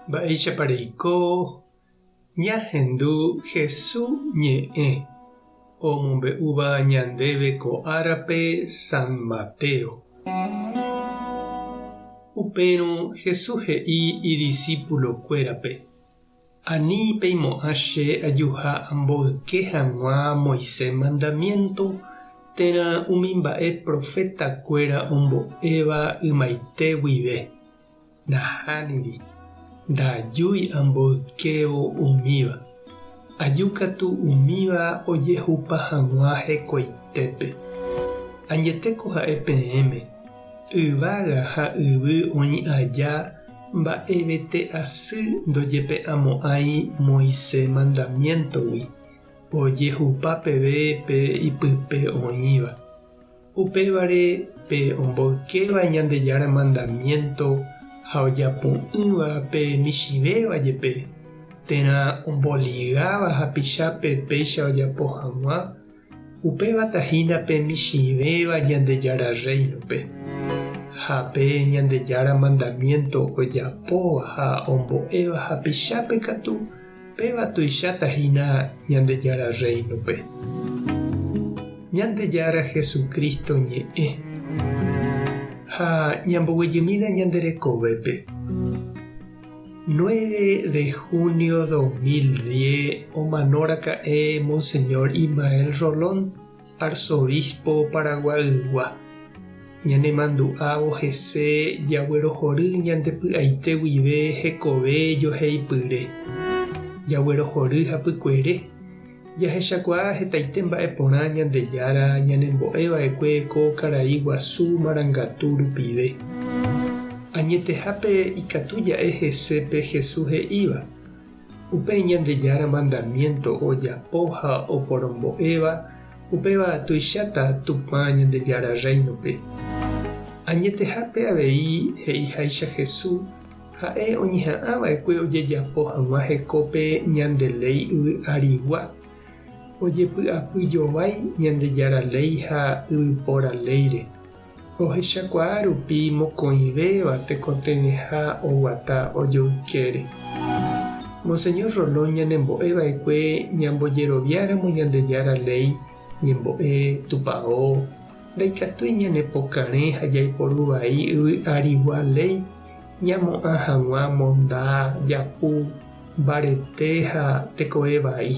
Ba'éichapareiko ñahendu Jesús ñe'ẽ omombe'úva ñandéve ko árape San Mateo. Upérõ Jesús he'i idiscípulokuérape: ani peimo'ã che ajuha amboyke hag̃ua Moisés mandamiento térã umi mba'e profetakuéra ombo'éva ymaite guive. Nahániri, ndajúi amboykévo umíva. Ajúkatu umíva ojehupa hag̃ua hekoitépe. Añetéko ha'e peẽme, yvága ha yvy oĩ aja mba'evete asy ndojepe'amo'ãi Moisés mandamientogui, ojehupa peve pe ipype oĩva. Upévare pe omboykéva Ñandejára mandamiento ha ojapo'ỹva pe michĩvéva jepe, térã omboligáva hapichápe péicha ojapo hag̃ua, upévatahína pe michĩvéva Ñandejára reinope. Ha pe Ñandejára mandamiento ojapóva ha ombo'éva hapichápe katu, péva tuichátahína Ñandejára reinope. Ñandejára Jesucristo ñe'ẽ ha ñamboguejymína ñanderekovépe. 9 de junio 2010 omanóraka'e Monseñor Ismael Rolón, arzobispo Paraguaygua. Ñanemandu'ávo hese jaguerohory ñandepy'aite guive hekove joheipyre. Jaguerohory hapykuere jahechakuaa hetaite mba'e porã Ñandejára ñanembo'eva'ekue ko karai Guasu Marangatu rupive. Añetehápe ikatu ja'e hesépe Jesús he'íva. Upe Ñandejára mandamiento ojapo ha oporombo'éva upéva tuicháta tupã Ñandejára reinope. Añetehápe avei he'iháicha Jesús ha'e oñeha'ãva'ekue ojejapo hag̃ua hekópe ñande ley yvy arigua, ojepy'apyjovái Ñandejára ley ha yvypóra léire. Ohechakuaa rupi mokõivéva tekotevẽha oguata ojoykére. Monseñor Rolón ñanembo'eva'ekue ñambojeroviáramo Ñandejára ley ñembo'e tupão ndaikatúi ñanepokarẽ ha jaiporuvai yvy arigua ley ñamo'ã hag̃ua monda, japu, mbarete ha tekove vai.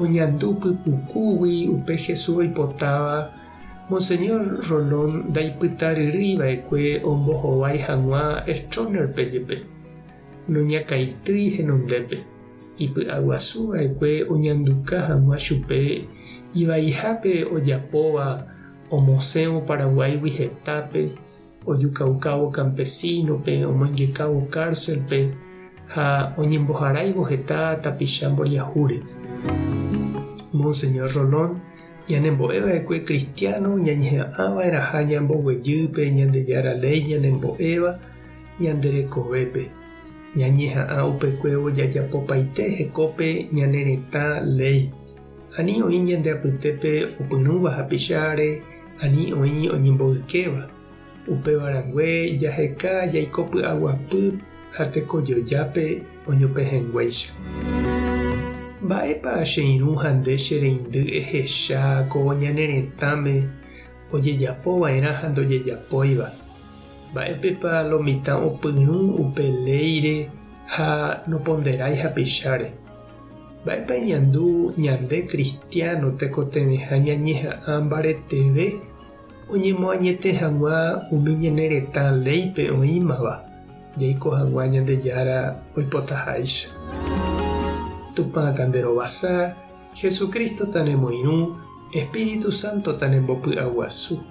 Oñandu pypukúgui upe Jesús oipotáva Monseñor Rolón ndaipytaryrýiva'ekue ombohovái hag̃ua Stronerpe jepe, noñakaitýi henondépe. Ipy'aguasuva'ekue oñanduka hag̃ua chupe ivaihápe ojapóva omosẽvo Paraguaygui hetápe, ojukaukávo campesinope, omoingekávo cárcelpe ha oñemboharáivo heta tapicha mboriahúre. Monseñor Rolón ñanembo'eva'ekue cristiano ñañe'ãva'eraha ñamboguejýpe Ñandejára ley ñanembo'éva ñanderekovépe. Ñañeha'ã upekuévo jajapopaite hekópe ñane retã ley. Ani oĩ ñandeapytépe opyrũva hapicháre, ani oĩ oñemboykéva. Upevarangue jaheka jaiko py'aguapy ha tekojojápe oñopehẽnguéicha. Mba'épa che irũ ha nde che reindy ehecha ko ñane retãme ojejapova'erã ha ndojejapóiva. Mba'épepa lo mitã opyrũ upe léire ha noponderái hapicháre. Mba'épa eñandu ñande cristiano tekotevẽha ñañeha'ã mbareteve oñemoañete hag̃ua umi ñane retã léipe oĩmava jaiko hag̃ua Ñandejára oipotaháicha. Tupã tanderovasa, Jesucristo tanemoirũ, Espíritu Santo tanembopy'aguasu.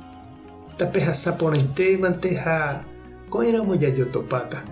Tapehasaporãitémante ha ko'ẽramo jajotopáta.